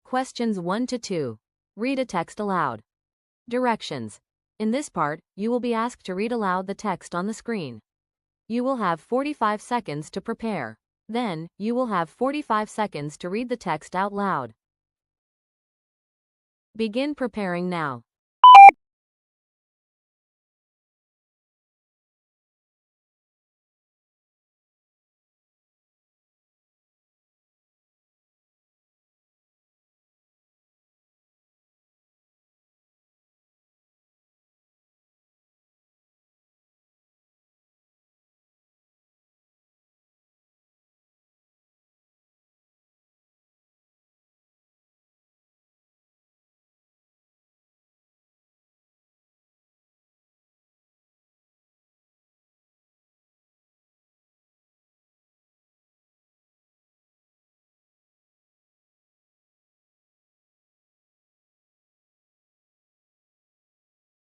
Questions 1 to 2. Read a text aloud. Directions. In this part, you will be asked to read aloud the text on the screen. You will have 45 seconds to prepare. Then, you will have 45 seconds to read the text out loud. Begin preparing now.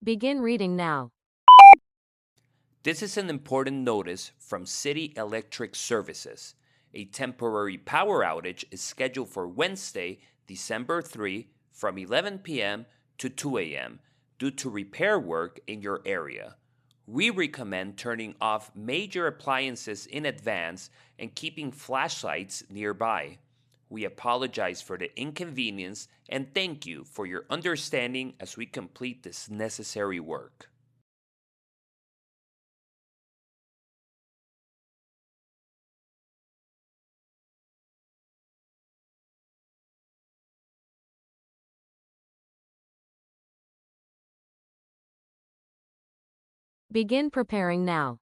Begin reading now. This is an important notice from City Electric Services. A temporary power outage is scheduled for Wednesday, December 3 from 11 p.m. to 2 a.m. due to repair work in your area. We recommend turning off major appliances in advance and keeping flashlights nearby. We apologize for the inconvenience and thank you for your understanding as we complete this necessary work. Begin preparing now.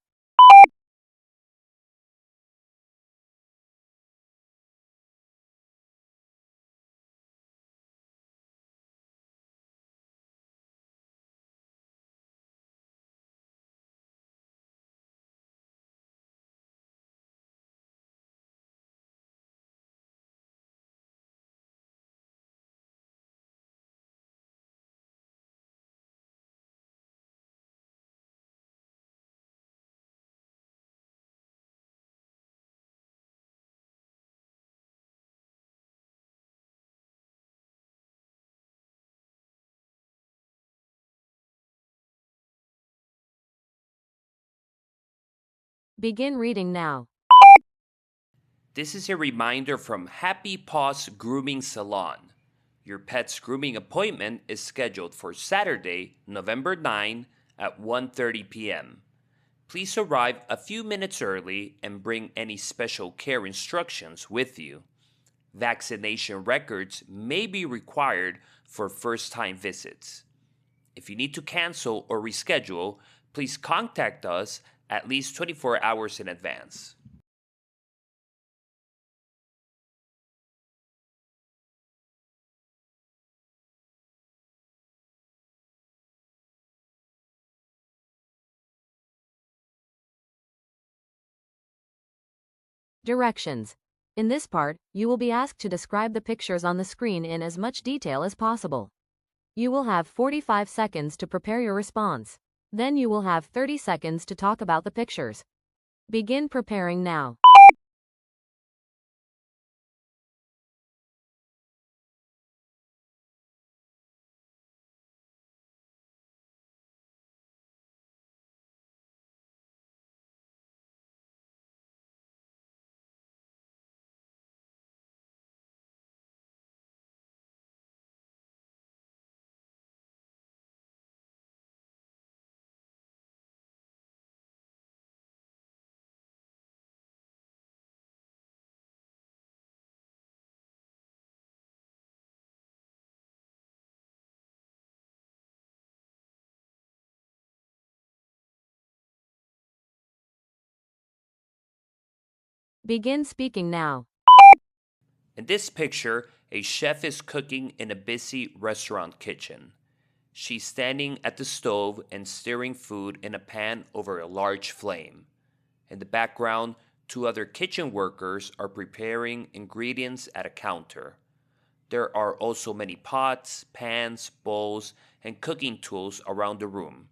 Begin reading now. This is a reminder from Happy Paws Grooming Salon. Your pet's grooming appointment is scheduled for Saturday, November 9 at 1:30 p.m. Please arrive a few minutes early and bring any special care instructions with you. Vaccination records may be required for first-time visits. If you need to cancel or reschedule, please contact us at least 24 hours in advance. Directions. In this part, you will be asked to describe the pictures on the screen in as much detail as possible. You will have 45 seconds to prepare your response. Then you will have 30 seconds to talk about the pictures. Begin preparing now. Begin speaking now. In this picture, a chef is cooking in a busy restaurant kitchen. She's standing at the stove and stirring food in a pan over a large flame. In the background, two other kitchen workers are preparing ingredients at a counter. There are also many pots, pans, bowls, and cooking tools around the room.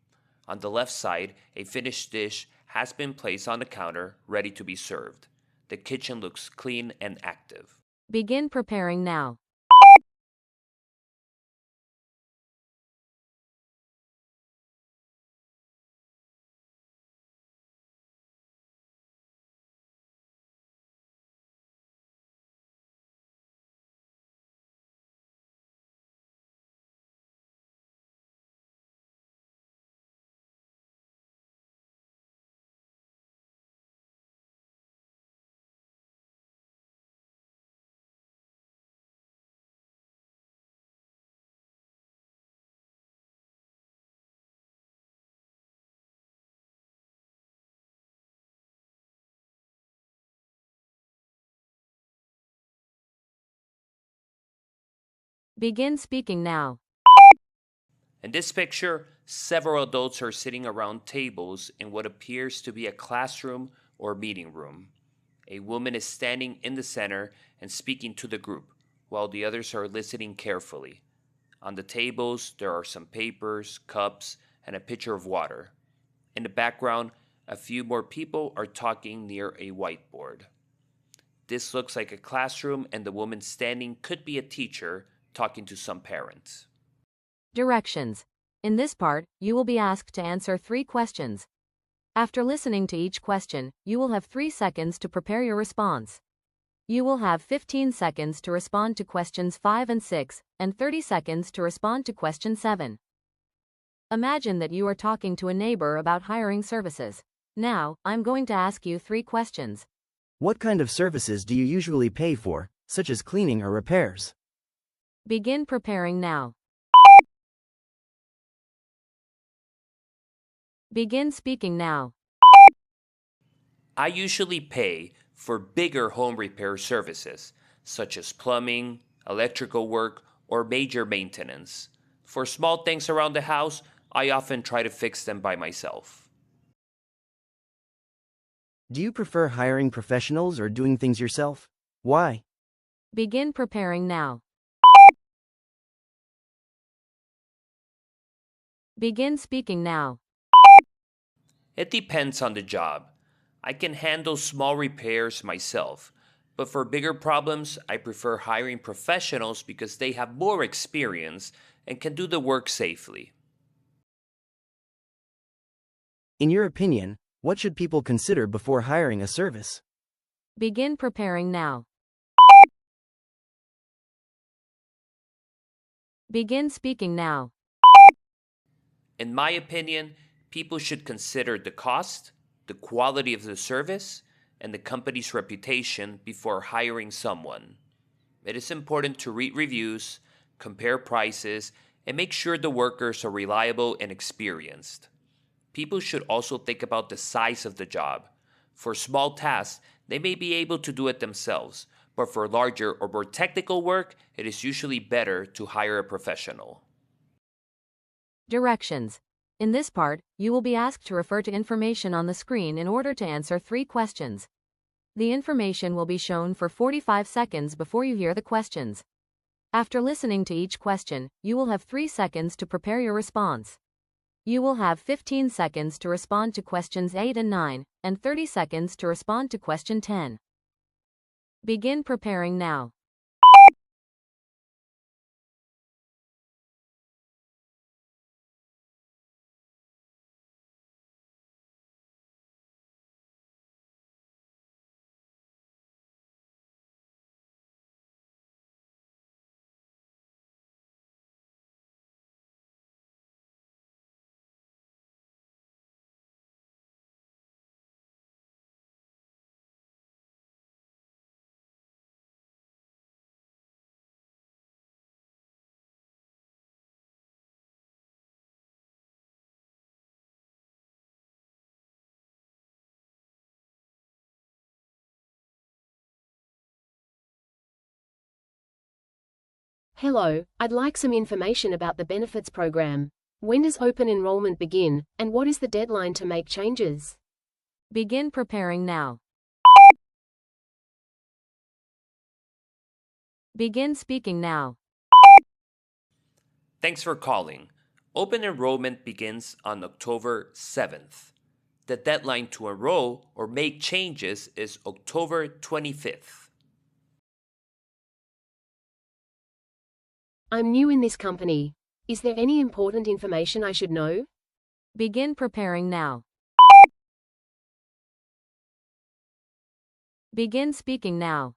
On the left side, a finished dish has been placed on the counter, ready to be served. The kitchen looks clean and active. Begin preparing now. Begin speaking now. In this picture, several adults are sitting around tables in what appears to be a classroom or meeting room. A woman is standing in the center and speaking to the group, while the others are listening carefully. On the tables, there are some papers, cups, and a pitcher of water. In the background, a few more people are talking near a whiteboard. This looks like a classroom, and the woman standing could be a teacher talking to some parents. Directions. In this part, you will be asked to answer 3 questions. After listening to each question, you will have 3 seconds to prepare your response. You will have 15 seconds to respond to questions 5 and 6, and 30 seconds to respond to question 7. Imagine that you are talking to a neighbor about hiring services. Now, I'm going to ask you 3 questions. What kind of services do you usually pay for, such as cleaning or repairs? Begin preparing now. Begin speaking now. I usually pay for bigger home repair services, such as plumbing, electrical work, or major maintenance. For small things around the house, I often try to fix them by myself. Do you prefer hiring professionals or doing things yourself? Why? Begin preparing now. Begin speaking now. It depends on the job. I can handle small repairs myself, but for bigger problems, I prefer hiring professionals because they have more experience and can do the work safely. In your opinion, what should people consider before hiring a service? Begin preparing now. Begin speaking now. In my opinion, people should consider the cost, the quality of the service, and the company's reputation before hiring someone. It is important to read reviews, compare prices, and make sure the workers are reliable and experienced. People should also think about the size of the job. For small tasks, they may be able to do it themselves, but for larger or more technical work, it is usually better to hire a professional. Directions. In this part, you will be asked to refer to information on the screen in order to answer 3 questions. The information will be shown for 45 seconds before you hear the questions. After listening to each question, you will have 3 seconds to prepare your response. You will have 15 seconds to respond to questions 8 and 9, and 30 seconds to respond to question 10. Begin preparing now. Hello, I'd like some information about the benefits program. When does open enrollment begin, and what is the deadline to make changes? Begin preparing now. Begin speaking now. Thanks for calling. Open enrollment begins on October 7th. The deadline to enroll or make changes is October 25th. I'm new in this company. Is there any important information I should know? Begin preparing now. Begin speaking now.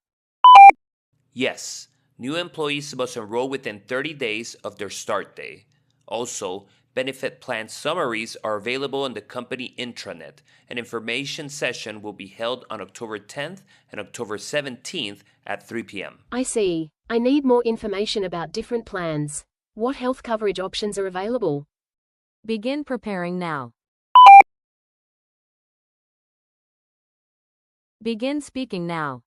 Yes, new employees must enroll within 30 days of their start day. Also, benefit plan summaries are available on the company intranet. An information session will be held on October 10th and October 17th at 3 p.m. I see. I need more information about different plans. What health coverage options are available? Begin preparing now. Begin speaking now.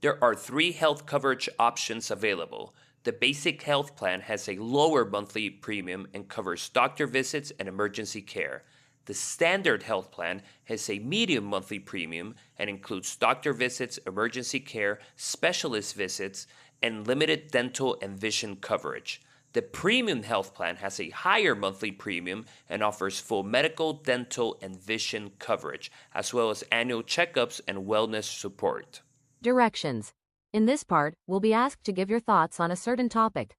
There are 3 health coverage options available. The basic health plan has a lower monthly premium and covers doctor visits and emergency care. The standard health plan has a medium monthly premium and includes doctor visits, emergency care, specialist visits, and limited dental and vision coverage. The premium health plan has a higher monthly premium and offers full medical, dental, and vision coverage, as well as annual checkups and wellness support. Directions. In this part, we'll be asked to give your thoughts on a certain topic.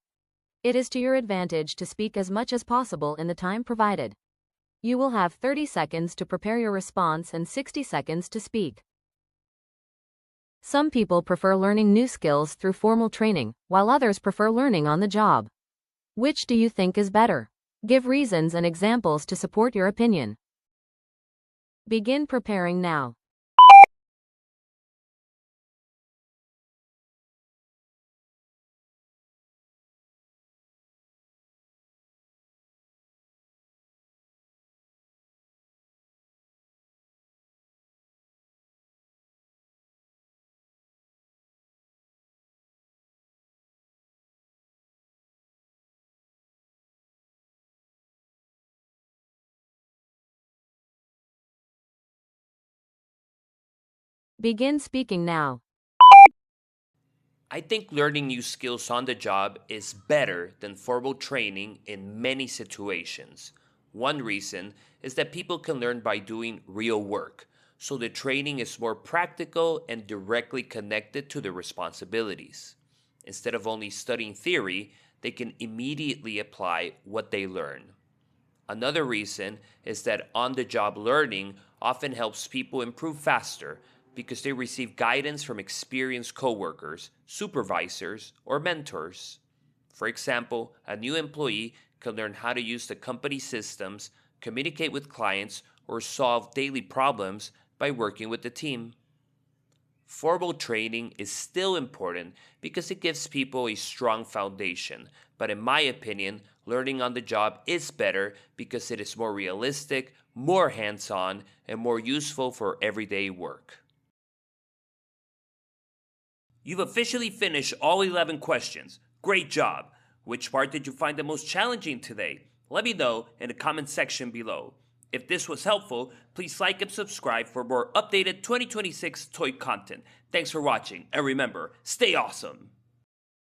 It is to your advantage to speak as much as possible in the time provided. You will have 30 seconds to prepare your response and 60 seconds to speak. Some people prefer learning new skills through formal training, while others prefer learning on the job. Which do you think is better? Give reasons and examples to support your opinion. Begin preparing now. Begin speaking now. I think learning new skills on the job is better than formal training in many situations. One reason is that people can learn by doing real work, so the training is more practical and directly connected to their responsibilities. Instead of only studying theory, they can immediately apply what they learn. Another reason is that on the job learning often helps people improve faster because they receive guidance from experienced coworkers, supervisors, or mentors. For example, a new employee can learn how to use the company systems, communicate with clients, or solve daily problems by working with the team. Formal training is still important because it gives people a strong foundation, but in my opinion, learning on the job is better because it is more realistic, more hands-on, and more useful for everyday work. You've officially finished all 11 questions. Great job! Which part did you find the most challenging today? Let me know in the comment section below. If this was helpful, please like and subscribe for more updated 2026 TOEIC content. Thanks for watching, and remember, stay awesome!